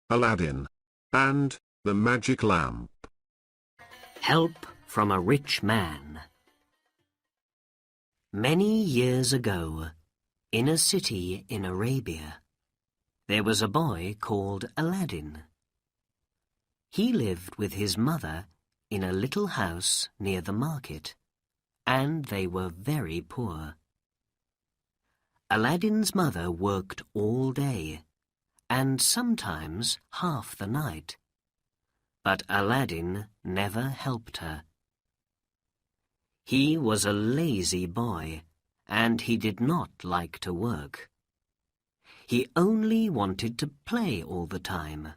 Aladdin, and the magic lamp. Help from a rich man. Many years ago, in a city in Arabia, there was a boy called Aladdin. He lived with his mother in a little house near the market, and they were very poor. Aladdin's mother worked all day, and sometimes half the night, but Aladdin never helped her. He was a lazy boy, and he did not like to work. He only wanted to play all the time.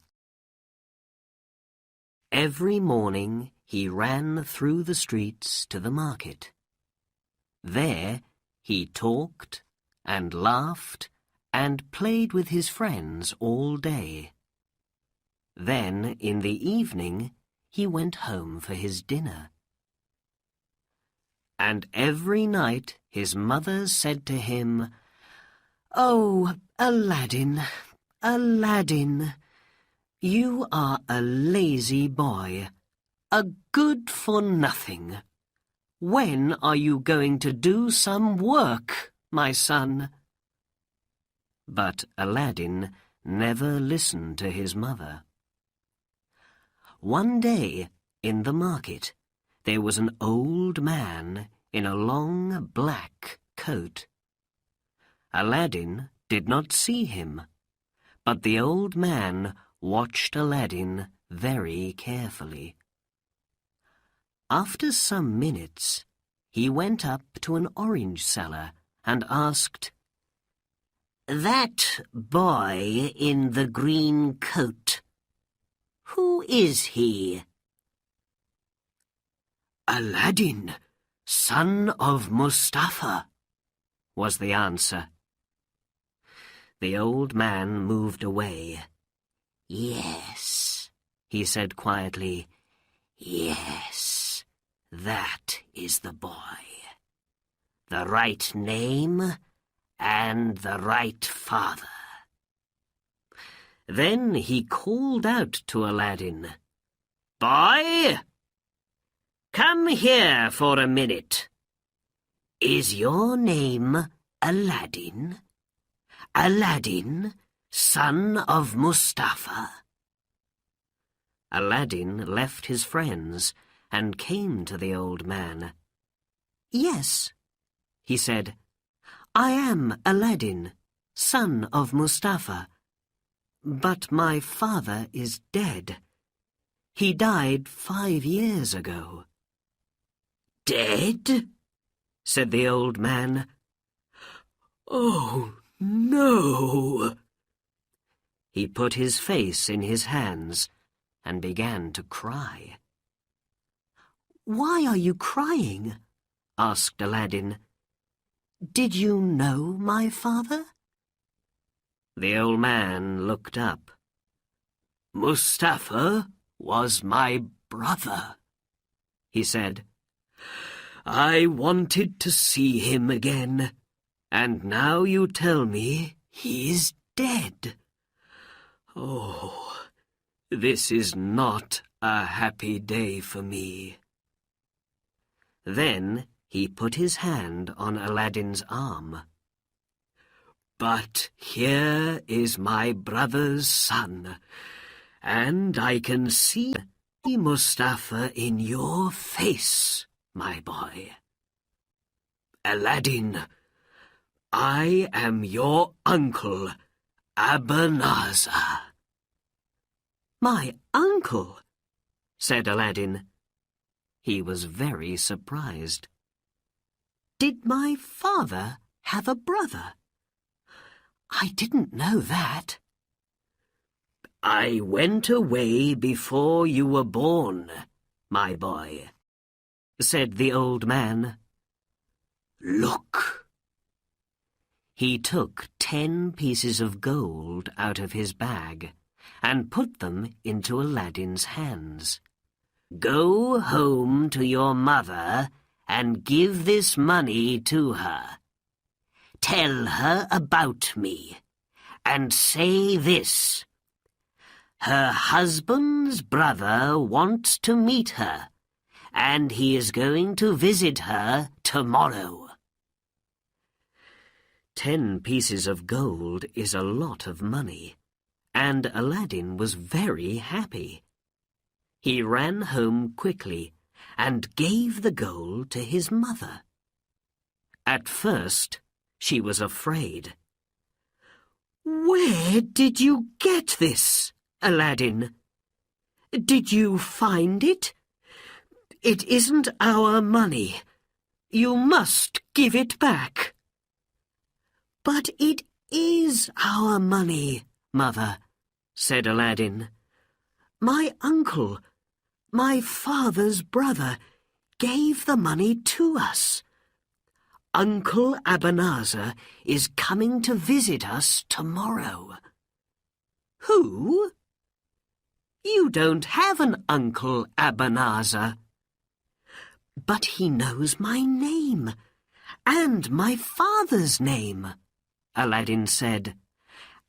Every morning he ran through the streets to the market. There he talked and laughed and played with his friends all day. Then, in the evening, he went home for his dinner. And every night his mother said to him, "Oh, Aladdin, Aladdin, you are a lazy boy, a good-for-nothing. When are you going to do some work, my son?" But Aladdin never listened to his mother. One day, in the market, there was an old man in a long black coat. Aladdin did not see him, but the old man watched Aladdin very carefully. After some minutes, he went up to an orange seller and asked, "That boy in the green coat, who is he?" "Aladdin, son of Mustafa," was the answer. The old man moved away. "Yes," he said quietly, "yes, that is the boy. The right name and the right father." Then he called out to Aladdin, "Boy, come here for a minute. Is your name Aladdin? Aladdin, son of Mustafa?" Aladdin left his friends and came to the old man. "Yes," he said, "I am Aladdin, son of Mustafa. But my father is dead. He died 5 years ago." "Dead?" said the old man. "Oh, no!" He put his face in his hands and began to cry. "Why are you crying?" asked Aladdin. "Did you know my father?" The old man looked up. "Mustafa was my brother," he said. "I wanted to see him again, and now you tell me he is dead. Oh, this is not a happy day for me." Then he put his hand on Aladdin's arm. "But here is my brother's son, and I can see Mustafa in your face, my boy. Aladdin, I am your uncle, Abanazar." "My uncle?" said Aladdin. He was very surprised. "Did my father have a brother? I didn't know that." "I went away before you were born, my boy," said the old man. "Look." He took 10 pieces of gold out of his bag and put them into Aladdin's hands. "Go home to your mother and give this money to her. Tell her about me, and say this: Her husband's brother wants to meet her, and he is going to visit her tomorrow. 10 pieces of gold is a lot of money, and Aladdin was very happy. He ran home quickly and gave the gold to his mother. At first, she was afraid. "Where did you get this, Aladdin? Did you find it? It isn't our money. You must give it back." "But it is our money, Mother," said Aladdin. "My uncle, my father's brother, gave the money to us. Uncle Ebenezer is coming to visit us tomorrow." "Who? You don't have an Uncle Ebenezer." "But he knows my name, and my father's name," Aladdin said,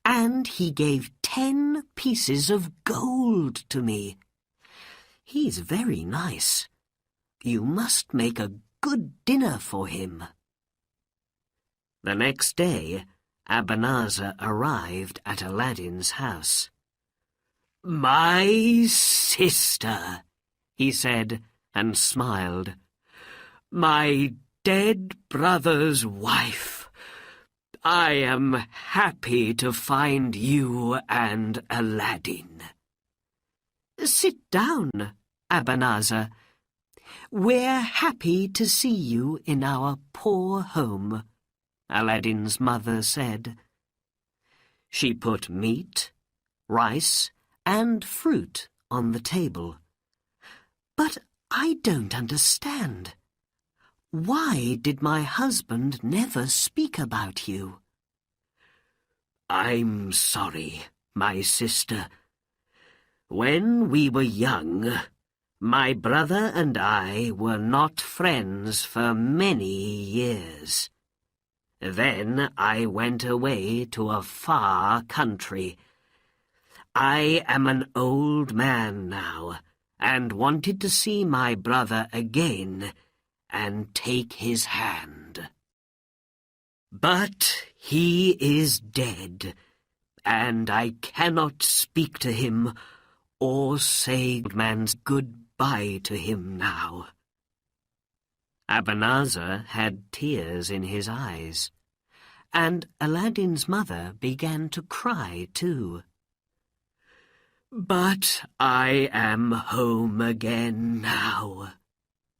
"and he gave 10 pieces of gold to me. He's very nice. You must make a good dinner for him." The next day, Ebenezer arrived at Aladdin's house. "My sister," he said, and smiled. "My dead brother's wife. I am happy to find you and Aladdin." "Sit down, Ebenezer. We're happy to see you in our poor home," Aladdin's mother said. She put meat, rice, and fruit on the table. "But I don't understand. Why did my husband never speak about you?" "I'm sorry, my sister. When we were young, my brother and I were not friends for many years. Then I went away to a far country. I am an old man now, and wanted to see my brother again and take his hand. But he is dead, and I cannot speak to him or say old man's goodbye to him now." Ebenezer had tears in his eyes, and Aladdin's mother began to cry too. "But I am home again now,"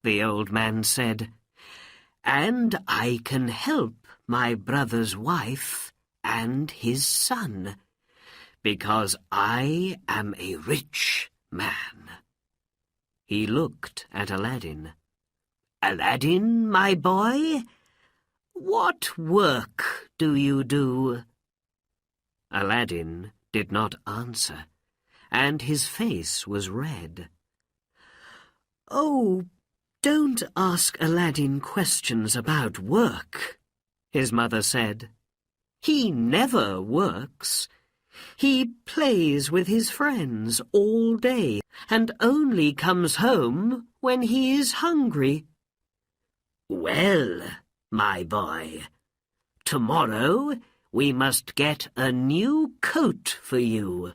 the old man said, "and I can help my brother's wife and his son, because I am a rich man." He looked at Aladdin. "Aladdin, my boy, what work do you do?" Aladdin did not answer, and his face was red. "Oh, don't ask Aladdin questions about work," his mother said. "He never works. He plays with his friends all day and only comes home when he is hungry." "Well, my boy, tomorrow we must get a new coat for you.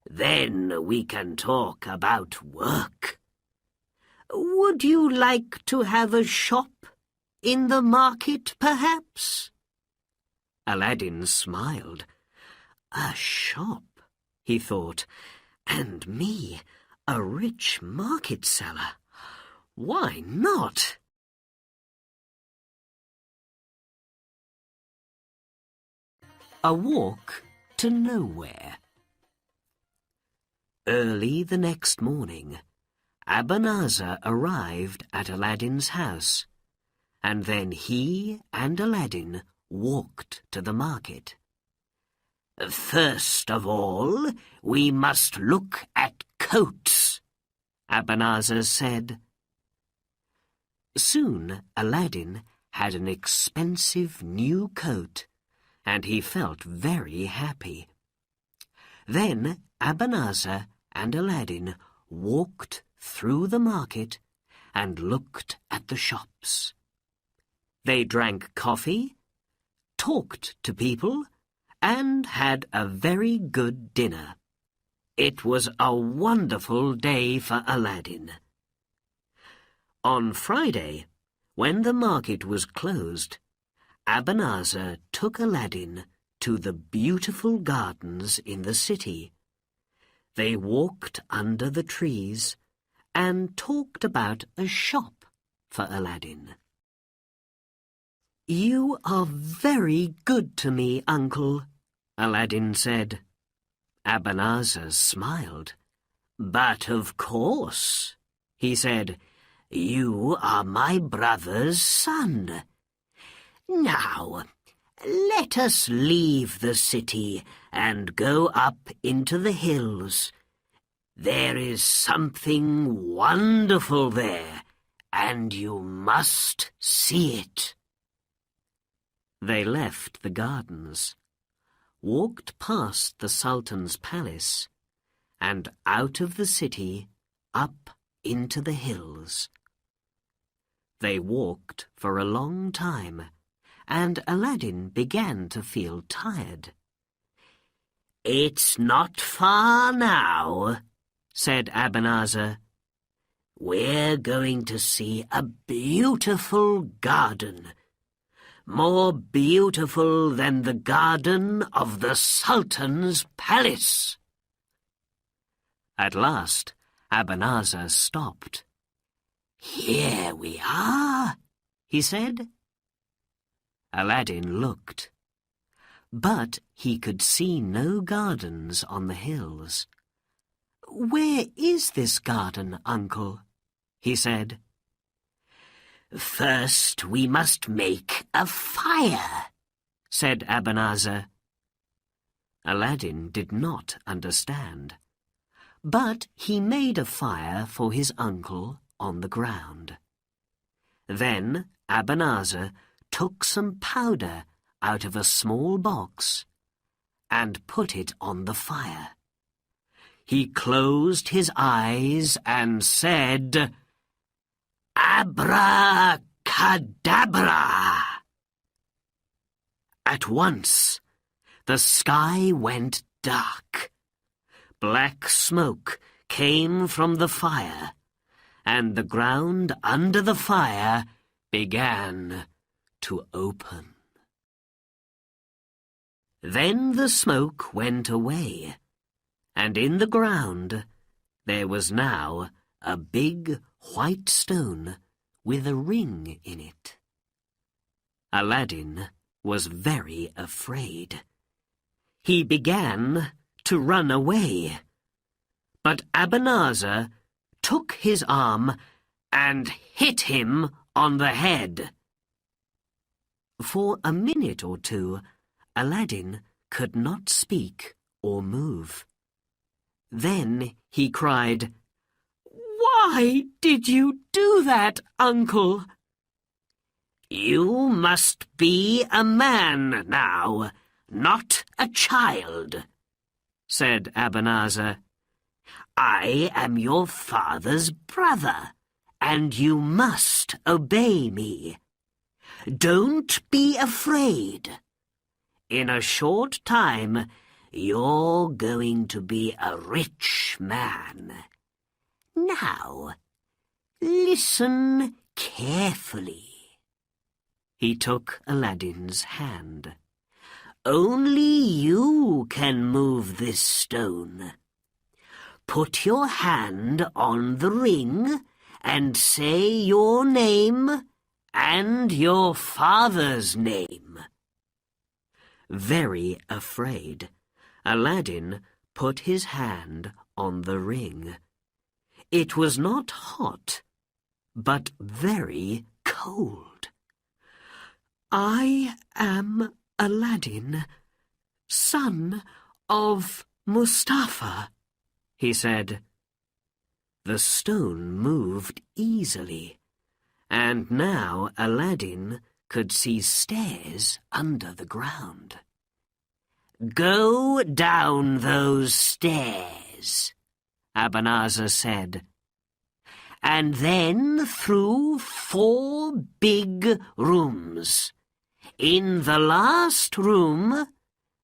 Then we can talk about work. Would you like to have a shop in the market, perhaps?" Aladdin smiled. "A shop," he thought, "and me, a rich market seller. Why not?" A walk to nowhere. Early the next morning, Ebenezer arrived at Aladdin's house, and then he and Aladdin walked to the market. "First of all, we must look at coats," Ebenezer said. Soon Aladdin had an expensive new coat, and he felt very happy. Then Abanazar and Aladdin walked through the market and looked at the shops. They drank coffee, talked to people, and had a very good dinner. It was a wonderful day for Aladdin. On Friday, when the market was closed, Abanazar took Aladdin to the beautiful gardens in the city. They walked under the trees and talked about a shop for Aladdin. "You are very good to me, Uncle," Aladdin said. Abanazar smiled. "But of course," he said, "you are my brother's son. Now, let us leave the city and go up into the hills. There is something wonderful there, and you must see it." They left the gardens, walked past the Sultan's palace, and out of the city up into the hills. They walked for a long time, and Aladdin began to feel tired. "It's not far now," said Abanazar. "We're going to see a beautiful garden, more beautiful than the garden of the Sultan's palace." At last, Abanazar stopped. "Here we are," he said. Aladdin looked, but he could see no gardens on the hills. "Where is this garden, Uncle?" he said. "First we must make a fire," said Abanazar. Aladdin did not understand, but he made a fire for his uncle on the ground. Then Abanazar took some powder out of a small box and put it on the fire. He closed his eyes and said, "Abracadabra!" At once, the sky went dark. Black smoke came from the fire, and the ground under the fire began to open. Then the smoke went away, and in the ground there was now a big white stone with a ring in it. Aladdin was very afraid. He began to run away, but Abanazar took his arm and hit him on the head. For a minute or two, Aladdin could not speak or move. Then he cried, "Why did you do that, Uncle?" "You must be a man now, not a child," said Abanazar. "I am your father's brother, and you must obey me. Don't be afraid. In a short time, you're going to be a rich man. Now, listen carefully." He took Aladdin's hand. "Only you can move this stone. Put your hand on the ring and say your name and your father's name." Very afraid, Aladdin put his hand on the ring. It was not hot, but very cold. "I am Aladdin, son of Mustafa," he said. The stone moved easily, and now Aladdin could see stairs under the ground. "Go down those stairs," Ebenezer said, "and then through 4 big rooms. In the last room,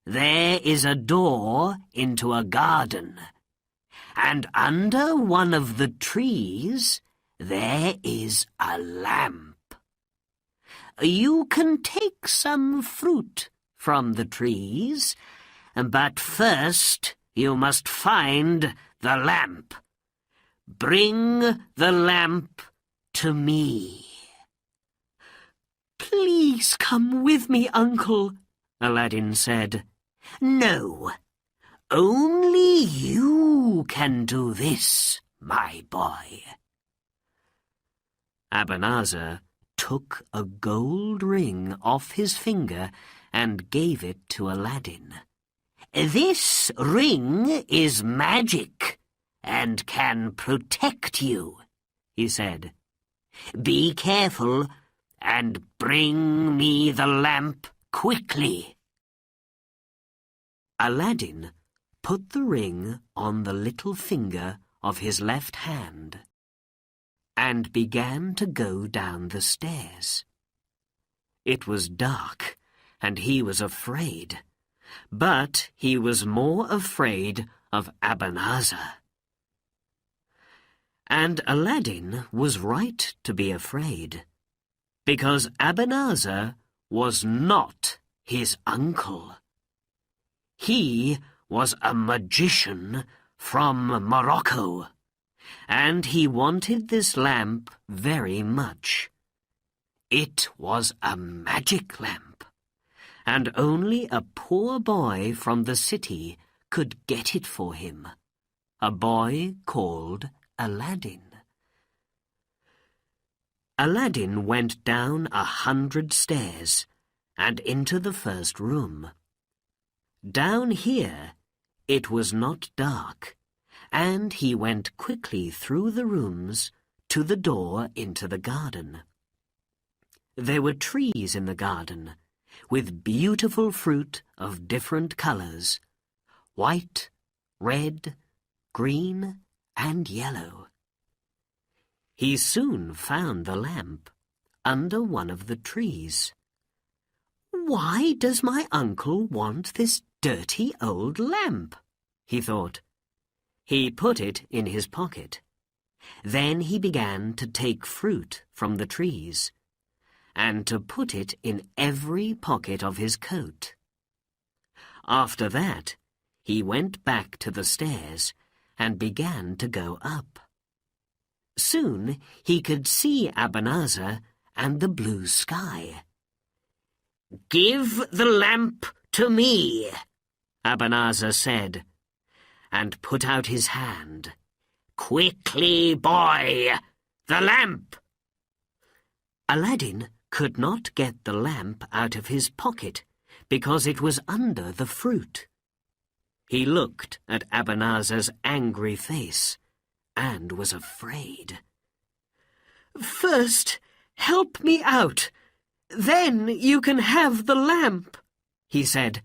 there is a door into a garden, and under one of the trees, there is a lamp. You can take some fruit from the trees, but first you must find the lamp. Bring the lamp to me." "Please come with me, Uncle," Aladdin said. "No, only you can do this, my boy." Ebenezer took a gold ring off his finger and gave it to Aladdin. "This ring is magic and can protect you," he said. "Be careful and bring me the lamp quickly." Aladdin put the ring on the little finger of his left hand and began to go down the stairs. It was dark, and he was afraid, but he was more afraid of Ebenezer. And Aladdin was right to be afraid, because Ebenezer was not his uncle. He was a magician from Morocco, and he wanted this lamp very much. It was a magic lamp, and only a poor boy from the city could get it for him, a boy called Aladdin. Aladdin went down 100 stairs and into the first room. Down here it was not dark, and he went quickly through the rooms to the door into the garden. There were trees in the garden, with beautiful fruit of different colours, white, red, green, and yellow. He soon found the lamp under one of the trees. "Why does my uncle want this dirty old lamp?" he thought. He put it in his pocket. Then he began to take fruit from the trees, and to put it in every pocket of his coat. After that, he went back to the stairs and began to go up. Soon he could see Ebenezer and the blue sky. "Give the lamp to me," Ebenezer said, and put out his hand. "Quickly, boy, the lamp!" Aladdin could not get the lamp out of his pocket because it was under the fruit. He looked at Ebenezer's angry face and was afraid. "First, help me out. Then you can have the lamp," he said.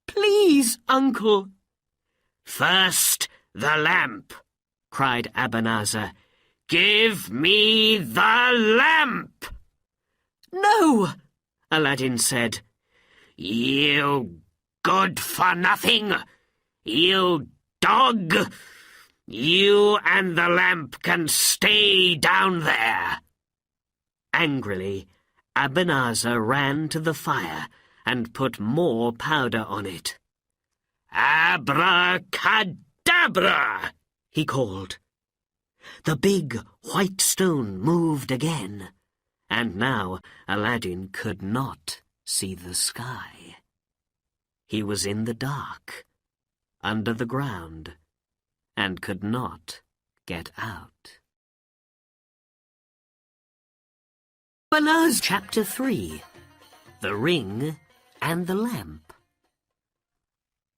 "Please, Uncle." "First the lamp," cried Ebenezer. "Give me the lamp!" "No," Aladdin said. "You good-for-nothing! You dog! You and the lamp can stay down there!" Angrily, Ebenezer ran to the fire and put more powder on it. "Abracadabra!" he called. The big white stone moved again, and now Aladdin could not see the sky. He was in the dark, under the ground, and could not get out. Chapter 3. The Ring and the Lamp.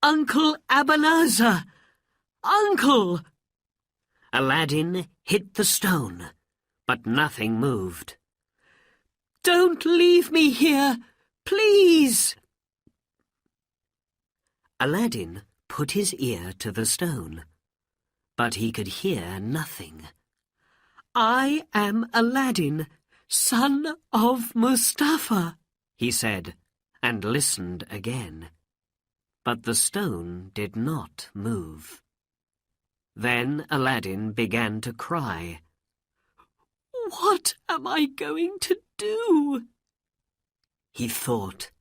"Uncle Ebenezer! Uncle!" Aladdin hit the stone, but nothing moved. "Don't leave me here, please!" Aladdin put his ear to the stone, but he could hear nothing. "I am Aladdin, son of Mustafa," he said, and listened again. But the stone did not move. Then Aladdin began to cry. "What am I going to do?" He thought,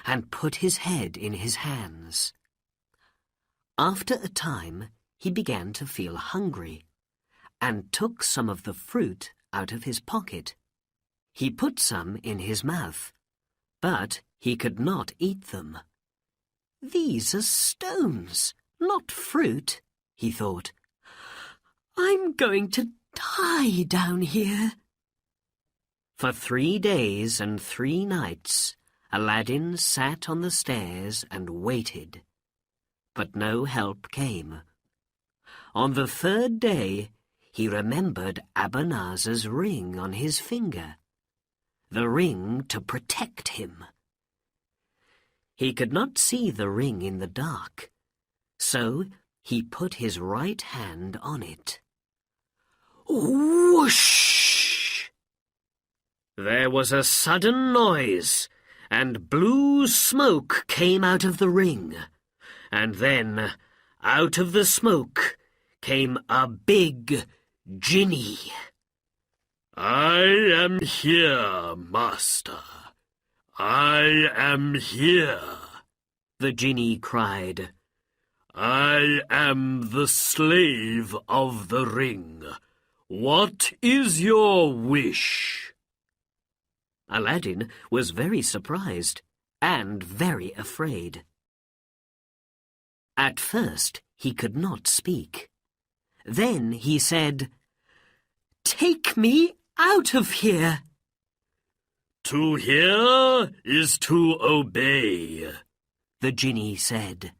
and put his head in his hands. After a time, he began to feel hungry, and took some of the fruit out of his pocket. He put some in his mouth, but he could not eat them. "These are stones, not fruit," he thought. "I'm going to die down here." For 3 days and 3 nights, Aladdin sat on the stairs and waited. But no help came. On the 3rd day, he remembered Abanazar's ring on his finger, the ring to protect him. He could not see the ring in the dark, so he put his right hand on it. Whoosh! There was a sudden noise, and blue smoke came out of the ring, and then, out of the smoke, came a big genie. "I am here, master. I am here," the genie cried. "I am the slave of the ring. What is your wish?" Aladdin was very surprised and very afraid. At first he could not speak. Then he said, "Take me out of here." "To hear is to obey," the genie said,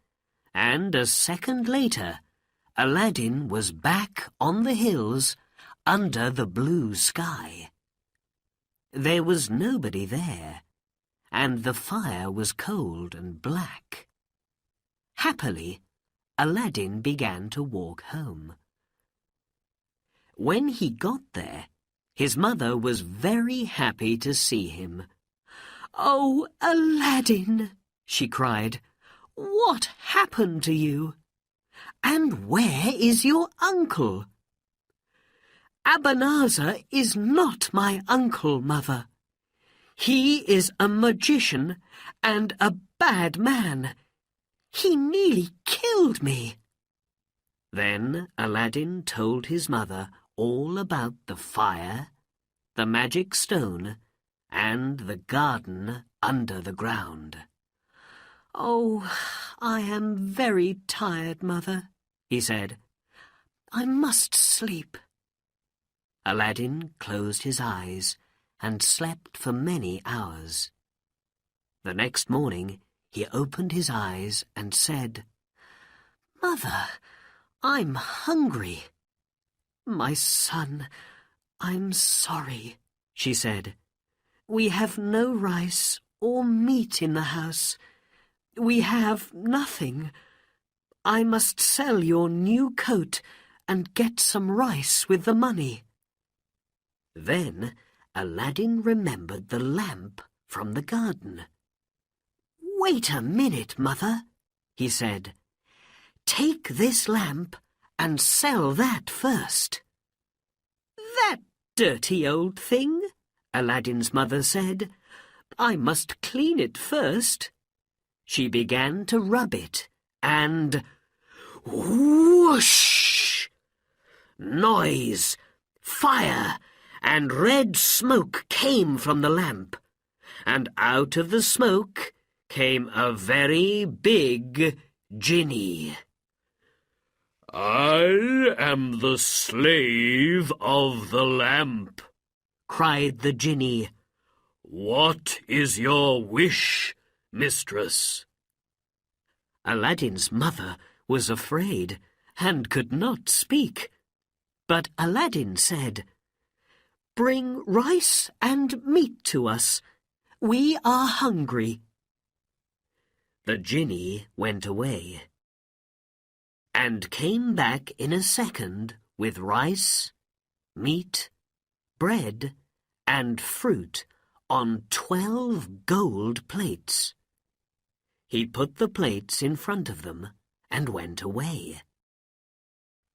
and a second later, Aladdin was back on the hills under the blue sky. There was nobody there, and the fire was cold and black. Happily, Aladdin began to walk home. When he got there, his mother was very happy to see him. "Oh, Aladdin," she cried, "what happened to you? And where is your uncle?" "Abanazar is not my uncle, Mother. He is a magician and a bad man. He nearly killed me." Then Aladdin told his mother all about the fire, the magic stone, and the garden under the ground. "Oh, I am very tired, Mother," he said. "I must sleep." Aladdin closed his eyes and slept for many hours. The next morning he opened his eyes and said, "Mother, I'm hungry." "My son, I'm sorry," she said. "We have no rice or meat in the house. We have nothing. I must sell your new coat and get some rice with the money." Then Aladdin remembered the lamp from the garden. "Wait a minute, Mother," he said. "Take this lamp and sell that first." "That dirty old thing," Aladdin's mother said. "I must clean it first." She began to rub it, and whoosh! Noise, fire, and red smoke came from the lamp, and out of the smoke came a very big genie. "I am the slave of the lamp," cried the genie. "What is your wish, mistress?" Aladdin's mother was afraid and could not speak. But Aladdin said, "Bring rice and meat to us. We are hungry." The Jinni went away, and came back in a second with rice, meat, bread, and fruit on 12 gold plates. He put the plates in front of them and went away.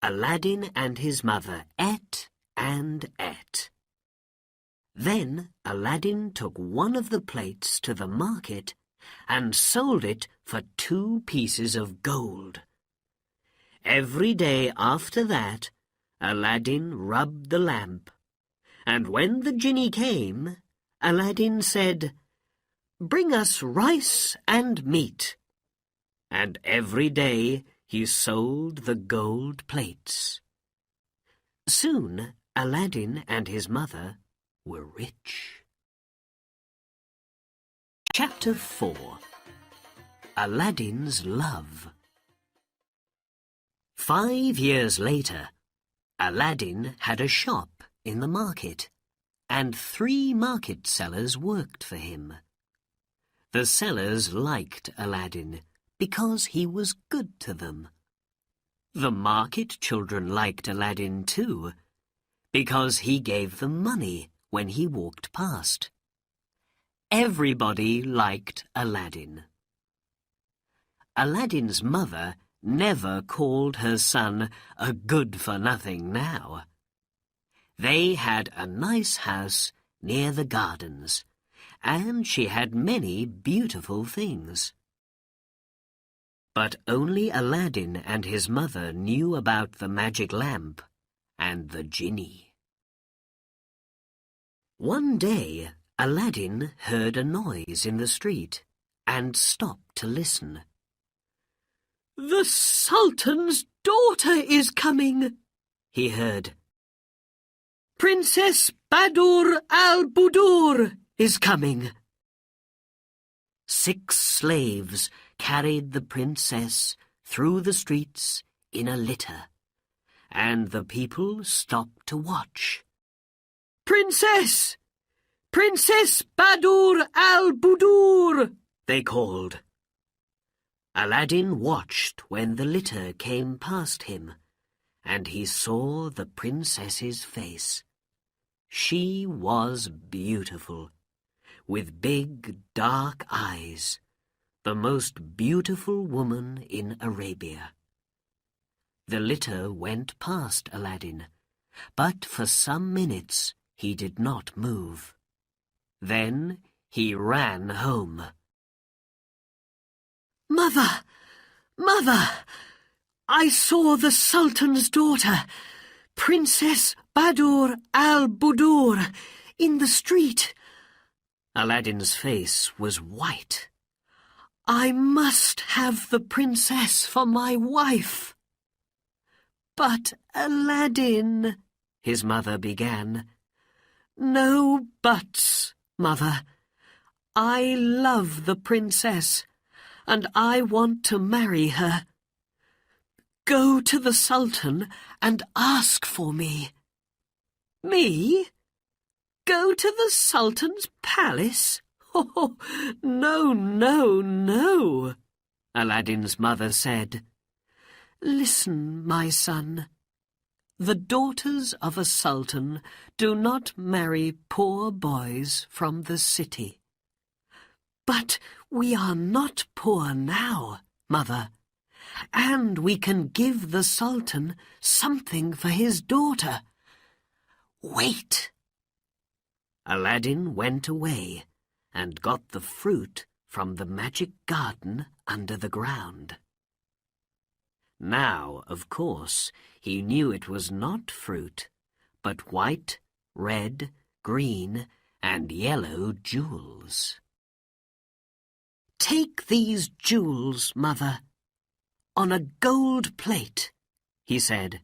Aladdin and his mother ate and ate. Then Aladdin took one of the plates to the market and sold it for 2 pieces of gold. Every day after that, Aladdin rubbed the lamp, and when the Jinni came, Aladdin said, "Bring us rice and meat." And every day he sold the gold plates. Soon Aladdin and his mother were rich. Chapter 4. Aladdin's Love. 5 years later, Aladdin had a shop in the market, and 3 market sellers worked for him. The sellers liked Aladdin because he was good to them. The market children liked Aladdin too, because he gave them money when he walked past. Everybody liked Aladdin. Aladdin's mother never called her son a good-for-nothing now. They had a nice house near the gardens, and she had many beautiful things. But only Aladdin and his mother knew about the magic lamp and the Jinni. One day, Aladdin heard a noise in the street and stopped to listen. "The Sultan's daughter is coming," he heard. "Princess Badur al-Budur is coming." 6 slaves carried the princess through the streets in a litter, and the people stopped to watch. "Princess! Princess Badur al-Budur!" they called. Aladdin watched when the litter came past him, and he saw the princess's face. She was beautiful, with big, dark eyes, the most beautiful woman in Arabia. The litter went past Aladdin, but for some minutes he did not move. Then he ran home. "Mother! Mother! I saw the Sultan's daughter, Princess Badur al-Budur, in the street." Aladdin's face was white. "I must have the princess for my wife." "But Aladdin," his mother began. "No buts, Mother. I love the princess, and I want to marry her. Go to the Sultan and ask for me." "Me? Go to the Sultan's palace? Oh, no, no, no," Aladdin's mother said. "Listen, my son. The daughters of a sultan do not marry poor boys from the city. But we are not poor now, Mother, and we can give the sultan something for his daughter. Wait." Aladdin went away and got the fruit from the magic garden under the ground. Now, of course, he knew it was not fruit, but white, red, green, and yellow jewels. "Take these jewels, Mother, on a gold plate," he said,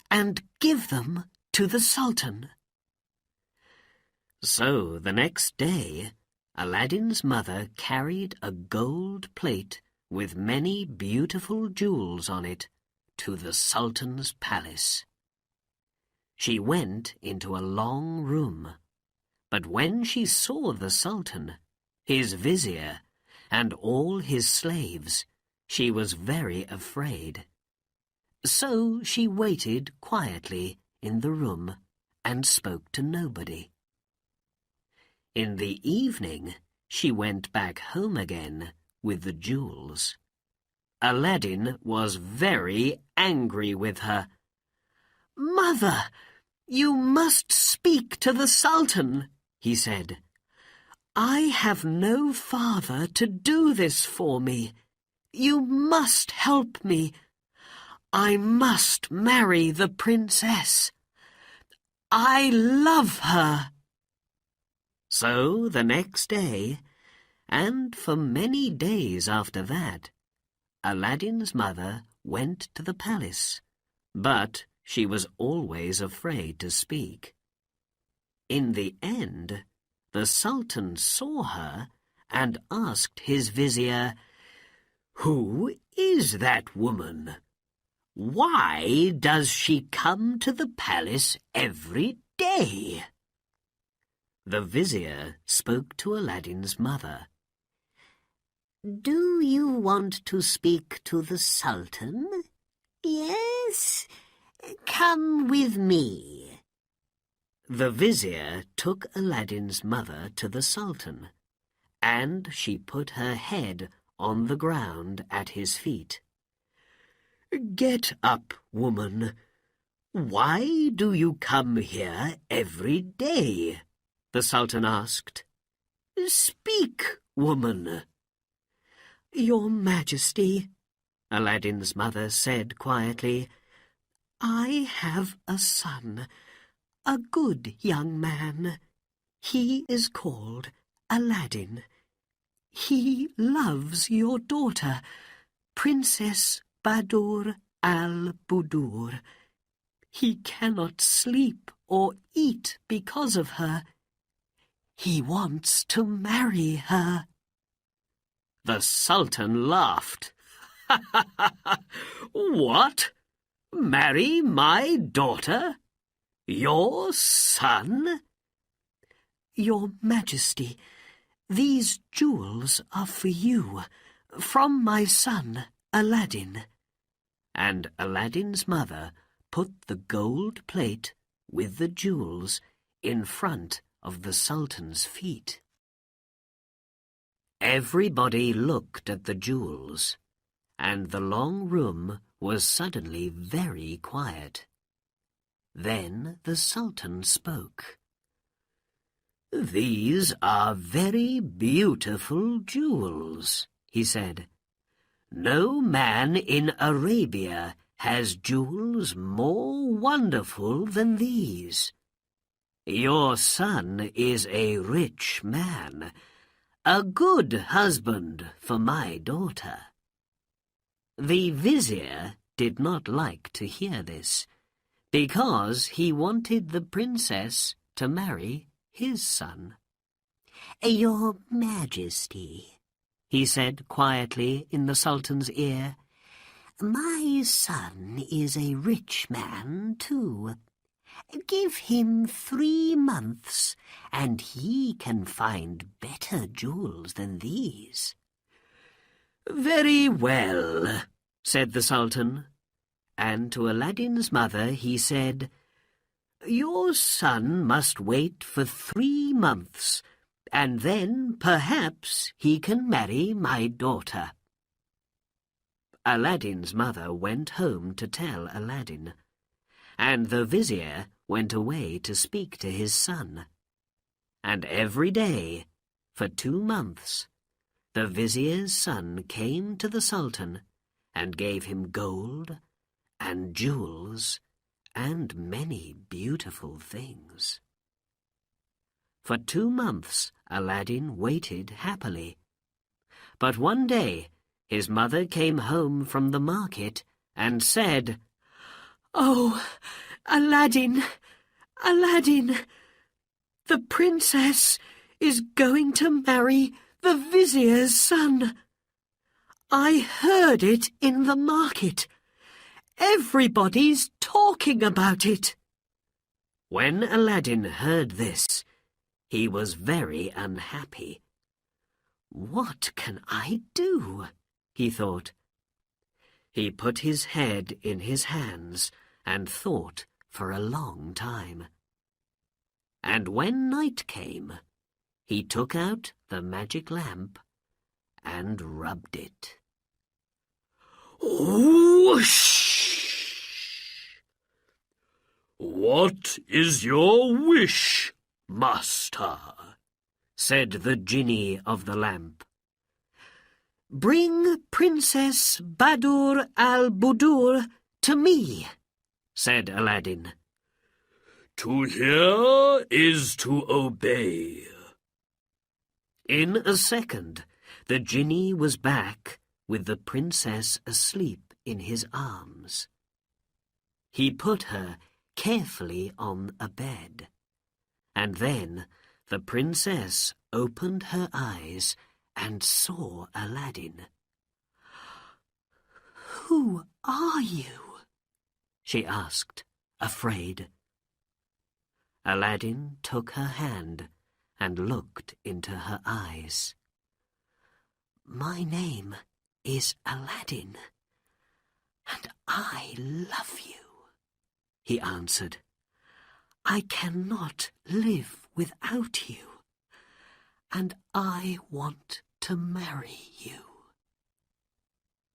"and give them to the Sultan." So the next day, Aladdin's mother carried a gold plate with many beautiful jewels on it to the Sultan's palace. She went into a long room, but when she saw the Sultan, his vizier, and all his slaves, she was very afraid. So she waited quietly in the room and spoke to nobody. In the evening, she went back home again with the jewels. Aladdin was very angry with her. "Mother, you must speak to the Sultan," he said. "I have no father to do this for me. You must help me. I must marry the princess. I love her." So the next day, and for many days after that, Aladdin's mother went to the palace, but she was always afraid to speak. In the end, the Sultan saw her and asked his vizier, "Who is that woman? Why does she come to the palace every day?" The vizier spoke to Aladdin's mother. "Do you want to speak to the Sultan? Yes? Come with me." The vizier took Aladdin's mother to the Sultan, and she put her head on the ground at his feet. "Get up, woman. Why do you come here every day?" the Sultan asked. "Speak, woman." "Your Majesty," Aladdin's mother said quietly, "I have a son, a good young man. He is called Aladdin. He loves your daughter, Princess Badur al-Budur. He cannot sleep or eat because of her. He wants to marry her." The Sultan laughed. "What? Marry my daughter? Your son?" "Your Majesty, these jewels are for you, from my son, Aladdin." And Aladdin's mother put the gold plate with the jewels in front of the Sultan's feet. Everybody looked at the jewels, and the long room was suddenly very quiet. Then the Sultan spoke. "These are very beautiful jewels," he said. "No man in Arabia has jewels more wonderful than these. Your son is a rich man, a good husband for my daughter." The vizier did not like to hear this, because he wanted the princess to marry his son. "Your Majesty," he said quietly in the Sultan's ear, "my son is a rich man too. Give him 3 months, and he can find better jewels than these." "Very well," said the Sultan, and to Aladdin's mother he said, "Your son must wait for 3 months, and then perhaps he can marry my daughter." Aladdin's mother went home to tell Aladdin, and the vizier went away to speak to his son. And every day, for 2 months, the vizier's son came to the Sultan and gave him gold and jewels and many beautiful things. For 2 months Aladdin waited happily. But one day his mother came home from the market and said, "Oh, Aladdin, Aladdin, the princess is going to marry the vizier's son. I heard it in the market. Everybody's talking about it." When Aladdin heard this, he was very unhappy. "What can I do?" he thought. He put his head in his hands and thought for a long time. And when night came, he took out the magic lamp and rubbed it. Whoosh! "What is your wish, master?" said the genie of the lamp. "Bring Princess Badur al-Budur to me," said Aladdin. "To hear is to obey." In a second, the genie was back with the princess asleep in his arms. He put her carefully on a bed, and then the princess opened her eyes and saw Aladdin. "Who are you?" she asked, afraid. Aladdin took her hand and looked into her eyes. "My name is Aladdin, and I love you," he answered. "I cannot live without you, and I want to marry you."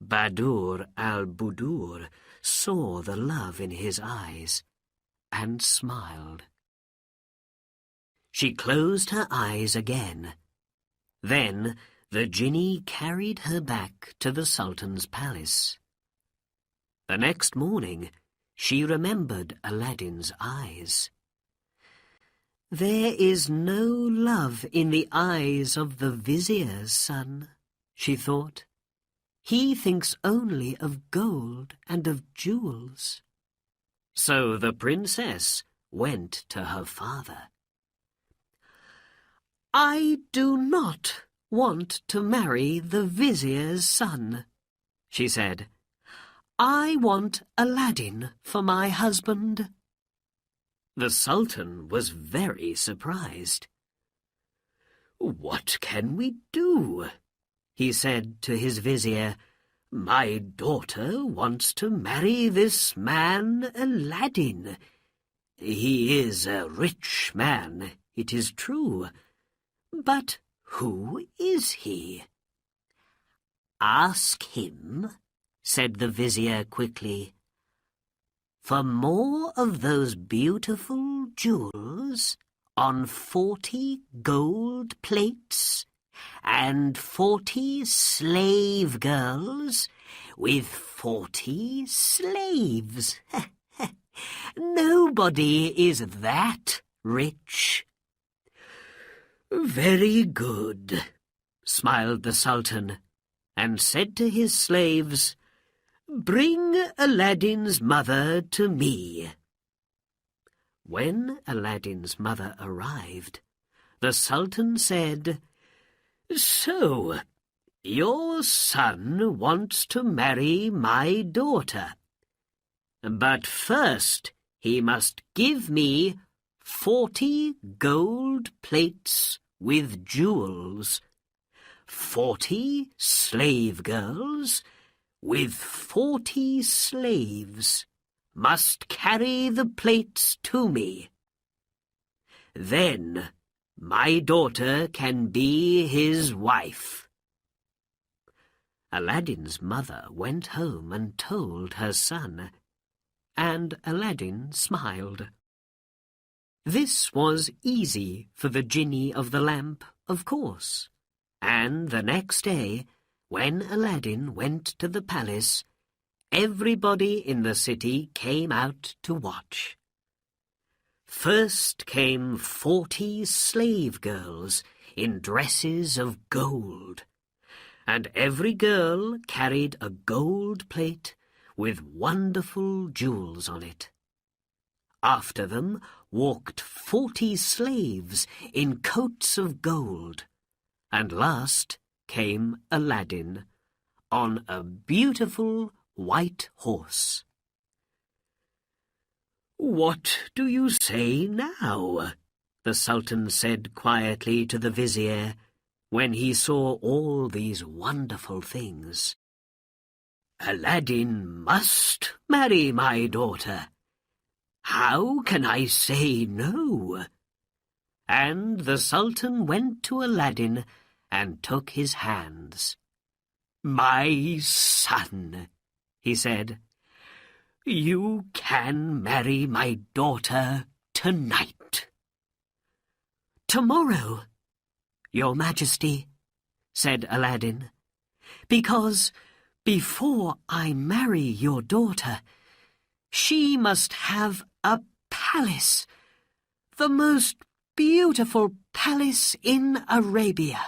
Badur al-Budur saw the love in his eyes and smiled. She closed her eyes again. Then the genie carried her back to the Sultan's palace. The next morning, she remembered Aladdin's eyes. "There is no love in the eyes of the vizier's son," she thought. "He thinks only of gold and of jewels." So the princess went to her father. "I do not want to marry the vizier's son," she said. "I want Aladdin for my husband." The Sultan was very surprised. "What can we do?" he said to his vizier. "My daughter wants to marry this man Aladdin. He is a rich man, it is true. But who is he?" "Ask him," said the vizier quickly, "for more of those beautiful jewels on 40 gold plates and 40 slave girls with 40 slaves. Nobody is that rich." "Very good," smiled the Sultan, and said to his slaves, "Bring Aladdin's mother to me." When Aladdin's mother arrived, the Sultan said, "So, your son wants to marry my daughter. But first he must give me 40 gold plates with jewels, 40 slave girls with 40 slaves must carry the plates to me. Then my daughter can be his wife." Aladdin's mother went home and told her son, and Aladdin smiled. This was easy for the genie of the lamp, of course, and the next day, when Aladdin went to the palace, everybody in the city came out to watch. First came 40 slave girls in dresses of gold, and every girl carried a gold plate with wonderful jewels on it. After them walked 40 slaves in coats of gold, and last came Aladdin on a beautiful white horse. "What do you say now?" the Sultan said quietly to the vizier when he saw all these wonderful things. "Aladdin must marry my daughter. How can I say no?" And the Sultan went to Aladdin and took his hands. "My son," he said, "you can marry my daughter tonight." "Tomorrow, Your Majesty," said Aladdin, "because before I marry your daughter, she must have a palace, the most beautiful palace in Arabia."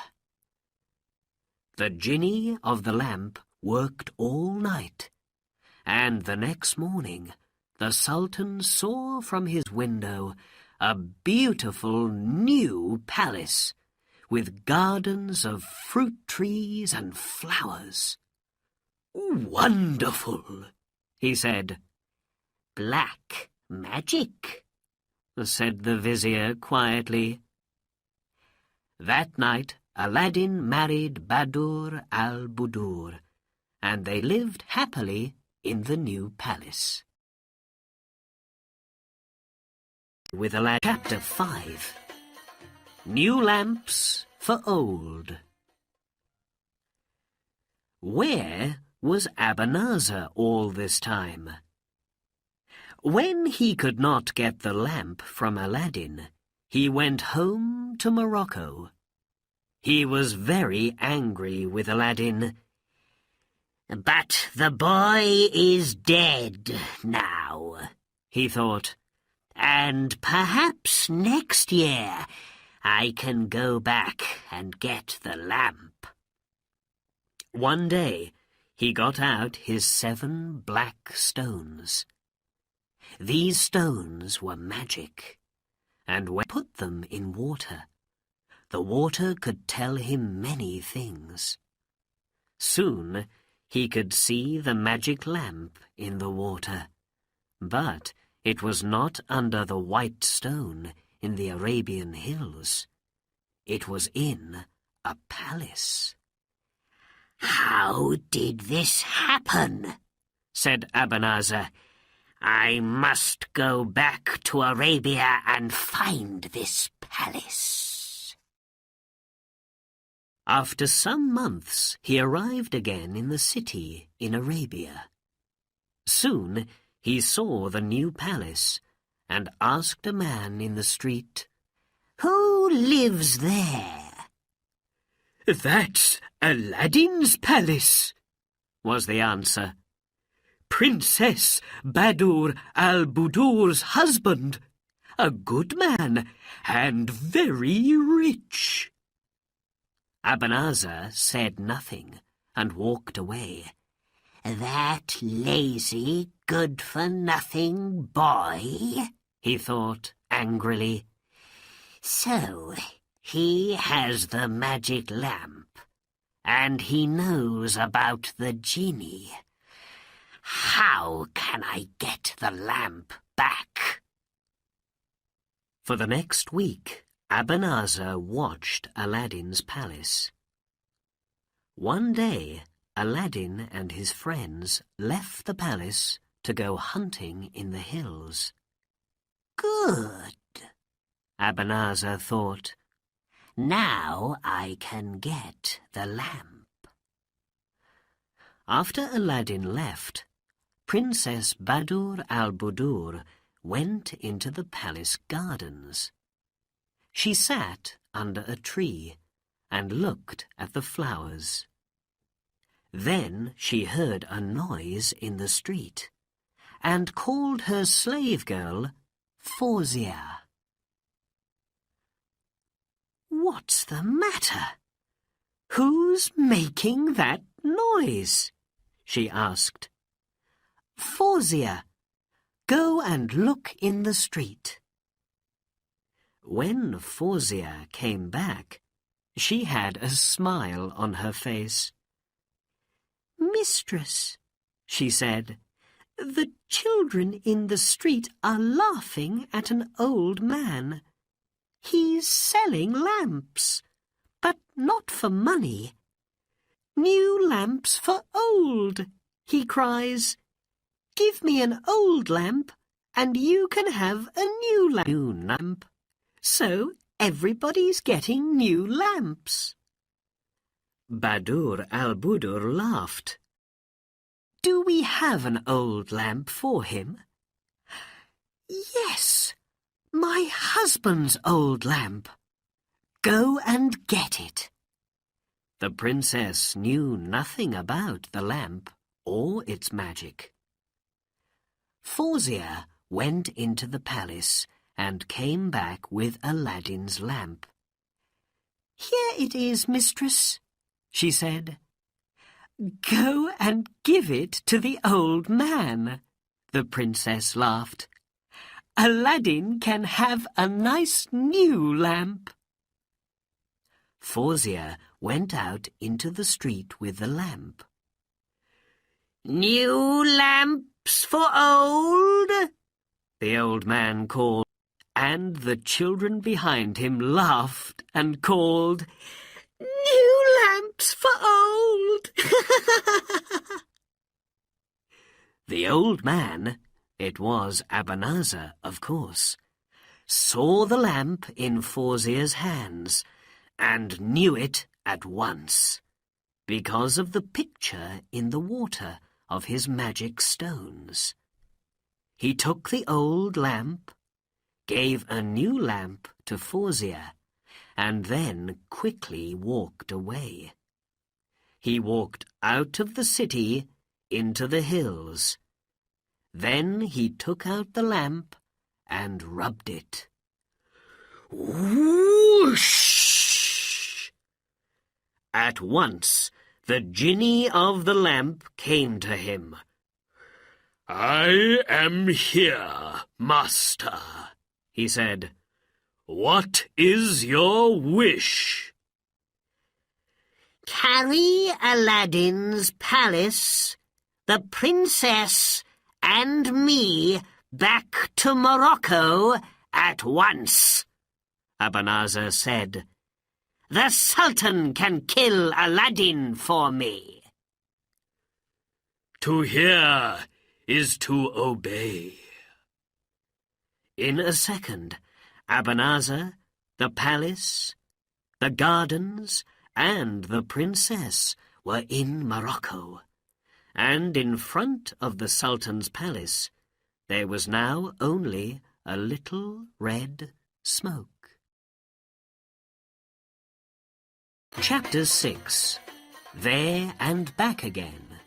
The genie of the lamp worked all night, and the next morning the Sultan saw from his window a beautiful new palace with gardens of fruit trees and flowers. "Wonderful," he said. "Black magic," said the vizier quietly. That night Aladdin married Badur al-Budur, and they lived happily in the new palace. With Aladdin, Chapter 5. New Lamps for Old. Where was Abanazar all this time? When he could not get the lamp from Aladdin, he went home to Morocco. He was very angry with Aladdin. "But the boy is dead now," he thought, "and perhaps next year I can go back and get the lamp." One day he got out his 7 black stones. These stones were magic, and when he put them in water, the water could tell him many things. Soon he could see the magic lamp in the water, but it was not under the white stone in the Arabian hills. It was in a palace. "How did this happen?" said Abanazar. "I must go back to Arabia and find this palace." After some months, he arrived again in the city in Arabia. Soon he saw the new palace and asked a man in the street, "Who lives there?" "That's Aladdin's palace," was the answer. "Princess Badur al-Budur's husband, a good man and very rich." Abanazar said nothing and walked away. "That lazy, good-for-nothing boy," he thought angrily. "So he has the magic lamp, and he knows about the genie. How can I get the lamp back?" For the next week, Abanazar watched Aladdin's palace. One day, Aladdin and his friends left the palace to go hunting in the hills. "Good," Abanazar thought. "Now I can get the lamp." After Aladdin left, Princess Badur al-Budur went into the palace gardens. She sat under a tree and looked at the flowers. Then she heard a noise in the street and called her slave girl Fawzia. "What's the matter? Who's making that noise?" she asked. "Fawzia, go and look in the street." When Fawzia came back, she had a smile on her face. "Mistress," she said, "the children in the street are laughing at an old man. He's selling lamps. but not for money. "New lamps for old," he cries. "Give me an old lamp, and you can have a new lamp. So everybody's getting new lamps." Badur al-Budur laughed. "Do we have an old lamp for him?" "Yes, my husband's old lamp. Go and get it." The princess knew nothing about the lamp or its magic. Fawzia went into the palace and came back with Aladdin's lamp. "Here it is, mistress," she said. "Go and give it to the old man," the princess laughed. "Aladdin can have a nice new lamp." Fawzia went out into the street with the lamp. "New lamps for old," the old man called, and the children behind him laughed and called, "New lamps for old!" The old man, it was Abanazar, of course, saw the lamp in Fawzia's hands and knew it at once, because of the picture in the water of his magic stones. He took the old lamp, gave a new lamp to Fawzia, and then quickly walked away. He walked out of the city into the hills. Then he took out the lamp and rubbed it. Whoosh! At once the genie of the lamp came to him. "I am here, master," he said. "What is your wish?" "Carry Aladdin's palace, the princess, and me back to Morocco at once," Abanazar said. "The Sultan can kill Aladdin for me." "To hear is to obey." In a second, Abanazar, the palace, the gardens, and the princess were in Morocco, and in front of the Sultan's palace there was now only a little red smoke. Chapter 6. There and Back Again.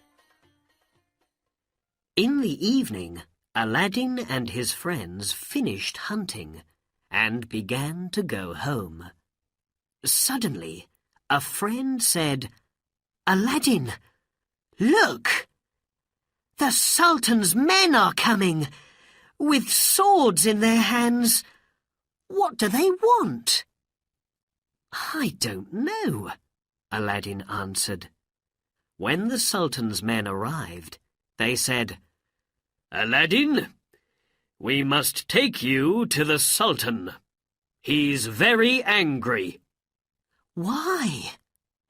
In the evening, Aladdin and his friends finished hunting and began to go home. Suddenly, a friend said, "Aladdin, look! The Sultan's men are coming, with swords in their hands. What do they want?" "I don't know," Aladdin answered. When the Sultan's men arrived, they said, "Aladdin, we must take you to the Sultan. He's very angry." "Why?"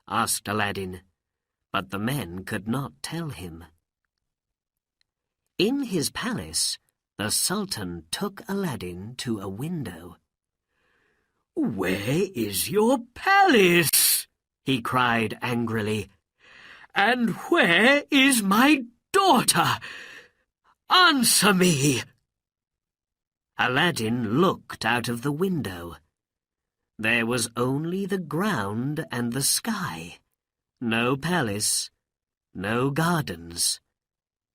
asked Aladdin, but the men could not tell him. In his palace, the Sultan took Aladdin to a window. "Where is your palace?" he cried angrily. "And where is my daughter? Answer me!" Aladdin looked out of the window. There was only the ground and the sky. No palace, no gardens,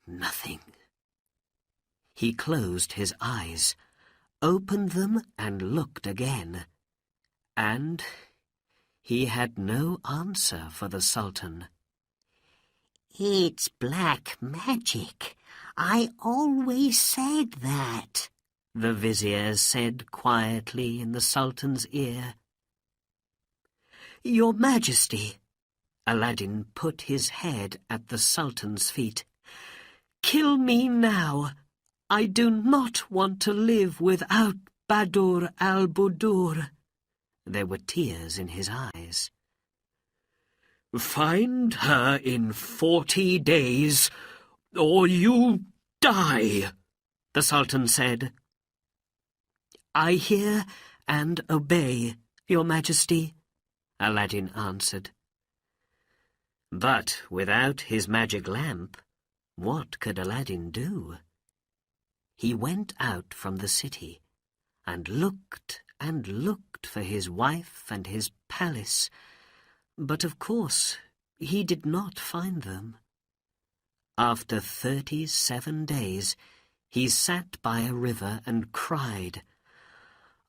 nothing. He closed his eyes, opened them and looked again. And he had no answer for the Sultan. "It's black magic. I always said that," the vizier said quietly in the Sultan's ear. "Your Majesty," Aladdin put his head at the Sultan's feet, "kill me now. I do not want to live without Badur al-Budur." There were tears in his eyes. Find her in 40 days, or you die, the Sultan said. I hear and obey, Your Majesty, Aladdin answered. But without his magic lamp, what could Aladdin do? He went out from the city and looked for his wife and his palace, but of course he did not find them. After 37 days, he sat by a river and cried,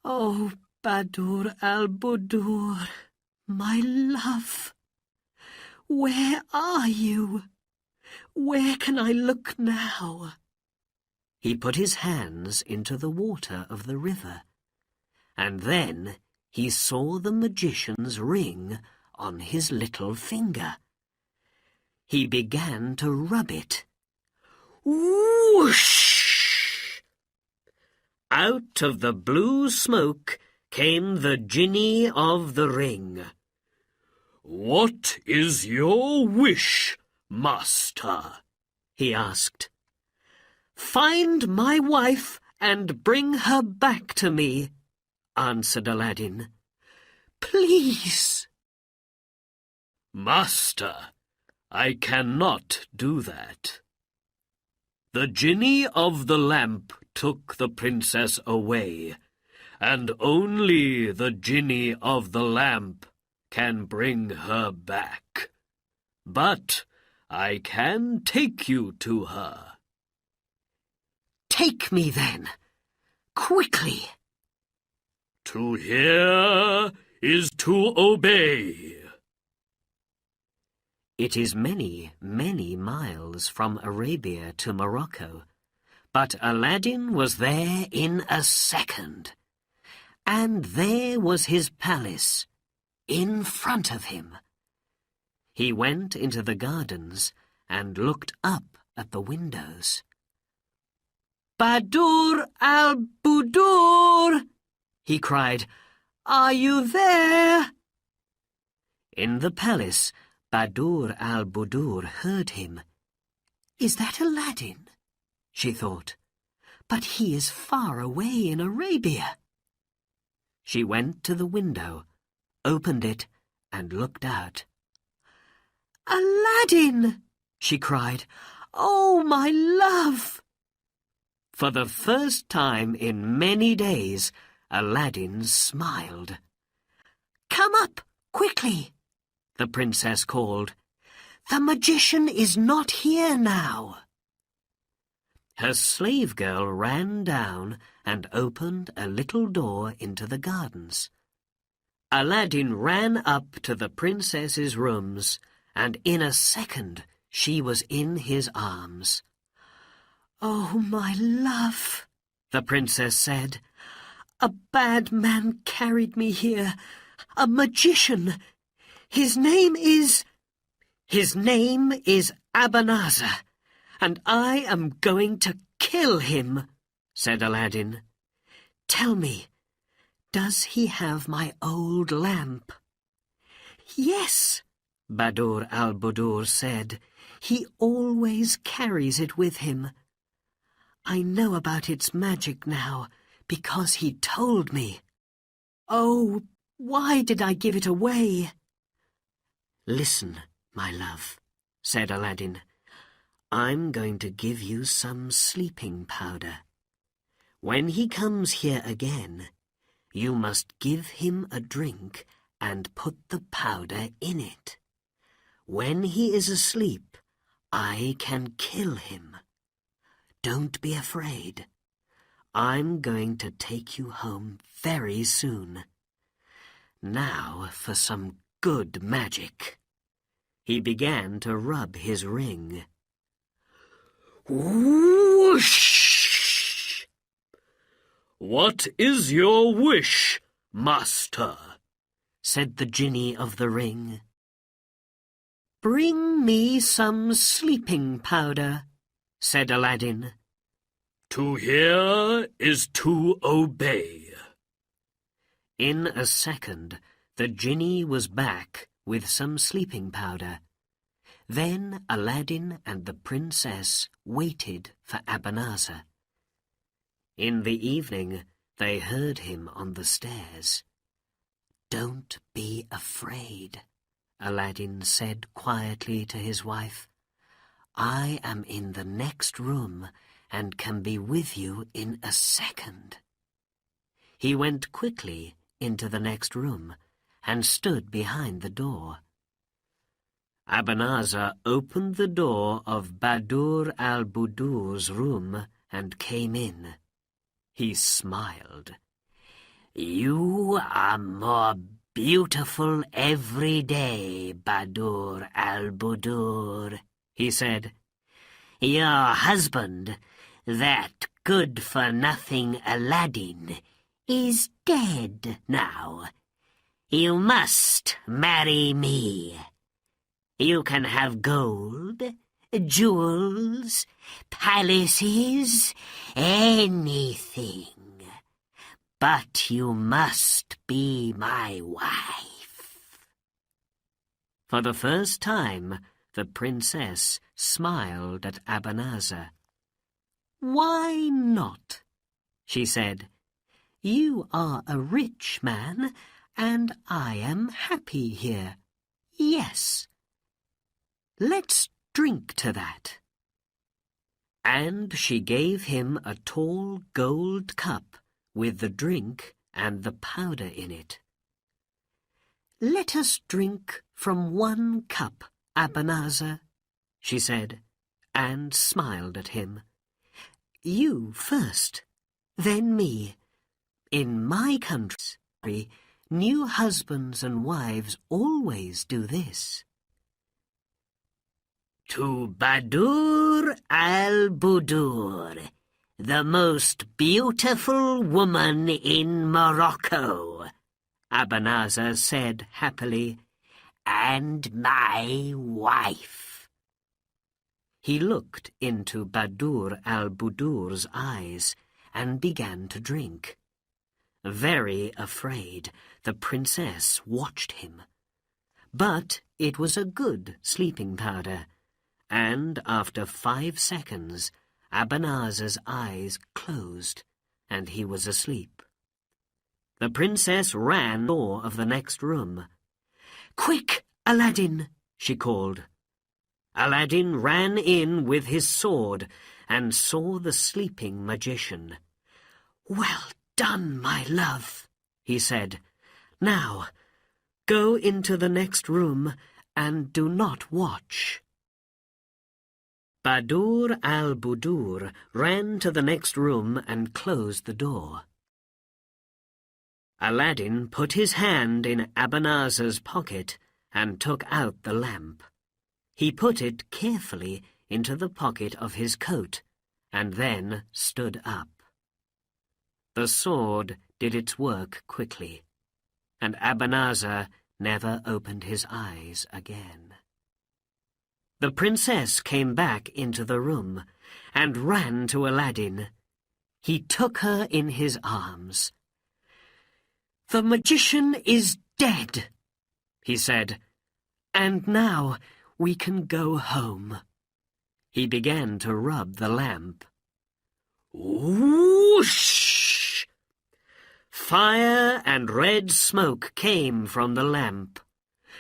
"Oh, Badur al-Budur, my love, where are you? Where can I look now?" He put his hands into the water of the river, and then he saw the magician's ring on his little finger. He began to rub it. Whoosh! Out of the blue smoke came the genie of the ring. "What is your wish, master?" he asked. "Find my wife and bring her back to me," answered Aladdin. "Please." "Master, I cannot do that. The genie of the lamp took the princess away, and only the genie of the lamp can bring her back. But I can take you to her." "Take me, then, quickly." "To hear is to obey." It is many, many miles from Arabia to Morocco, but Aladdin was there in a second. And there was his palace, in front of him. He went into the gardens and looked up at the windows. "Badur al-Budur!" he cried. "Are you there?" In the palace, Badur al-Budur heard him. "Is that Aladdin?" she thought. "But he is far away in Arabia." She went to the window, opened it, and looked out. "Aladdin!" she cried. "Oh, my love!" For the first time in many days, Aladdin smiled. "Come up, quickly!" the princess called. "The magician is not here now." Her slave girl ran down and opened a little door into the gardens. Aladdin ran up to the princess's rooms, and in a second she was in his arms. "Oh, my love," the princess said, "a bad man carried me here, a magician. His name is Abanazar, and I am going to kill him," said Aladdin. "Tell me, does he have my old lamp?" "Yes," Badur al-Budur said. "He always carries it with him. I know about its magic now, because he told me. Oh, why did I give it away?" "Listen, my love," said Aladdin. "I'm going to give you some sleeping powder. When he comes here again, you must give him a drink and put the powder in it. When he is asleep, I can kill him. Don't be afraid. I'm going to take you home very soon. Now for some good magic." He began to rub his ring. Whoosh! "What is your wish, master?" said the genie of the ring. "Bring me some sleeping powder," said Aladdin. "To hear is to obey." In a second, the genie was back with some sleeping powder. Then Aladdin and the princess waited for Abanazar. In the evening, they heard him on the stairs. "Don't be afraid," Aladdin said quietly to his wife. "I am in the next room and can be with you in a second." He went quickly into the next room and stood behind the door. Abanazar opened the door of Badur al-Budur's room and came in. He smiled. "You are more beautiful every day, Badur al-Budur," he said. "Your husband, that good-for-nothing Aladdin, is dead now. You must marry me. You can have gold, jewels, palaces, anything. But you must be my wife." For the first time, the princess smiled at Abanazar. "Why not?" she said. "You are a rich man, and I am happy here. Yes. Let's drink to that." And she gave him a tall gold cup with the drink and the powder in it. "Let us drink from one cup, Abanazar," she said, and smiled at him. "You first, then me. In my country, new husbands and wives always do this." "To Badur al-Budur, the most beautiful woman in Morocco," Abanazar said happily, "and my wife." He looked into Badur al-Budur's eyes and began to drink. Very afraid, the princess watched him. But it was a good sleeping powder, and after 5 seconds, Abanazar's eyes closed, and he was asleep. The princess ran to the door of the next room. "Quick, Aladdin!" she called. Aladdin ran in with his sword and saw the sleeping magician. "Well done, my love," he said. "Now, go into the next room and do not watch." Badur al-Budur ran to the next room and closed the door. Aladdin put his hand in Abanazar's pocket and took out the lamp. He put it carefully into the pocket of his coat and then stood up. The sword did its work quickly, and Abanazar never opened his eyes again. The princess came back into the room and ran to Aladdin. He took her in his arms. "The magician is dead," he said, "and now we can go home." He began to rub the lamp. Whoosh! Fire and red smoke came from the lamp.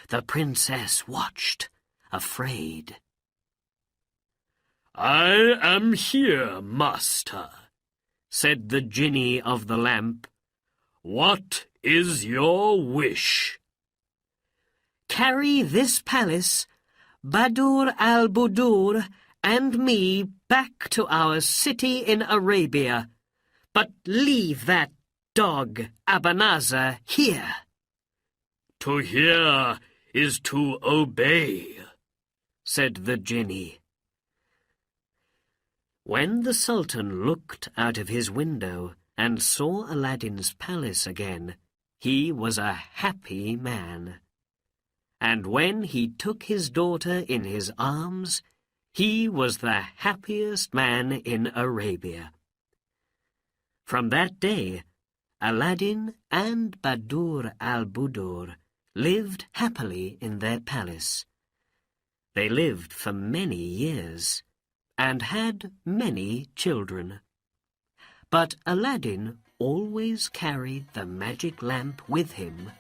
The princess watched, afraid. "I am here, master," said the genie of the lamp. "What is your wish?" "Carry this palace, Badur al-Budur, and me back to our city in Arabia, but leave that dog Abanazar here." "To hear is to obey," said the genie. When the Sultan looked out of his window and saw Aladdin's palace again, he was a happy man. And when he took his daughter in his arms, he was the happiest man in Arabia. From that day, Aladdin and Badur al-Budur lived happily in their palace. They lived for many years and had many children. But Aladdin always carried the magic lamp with him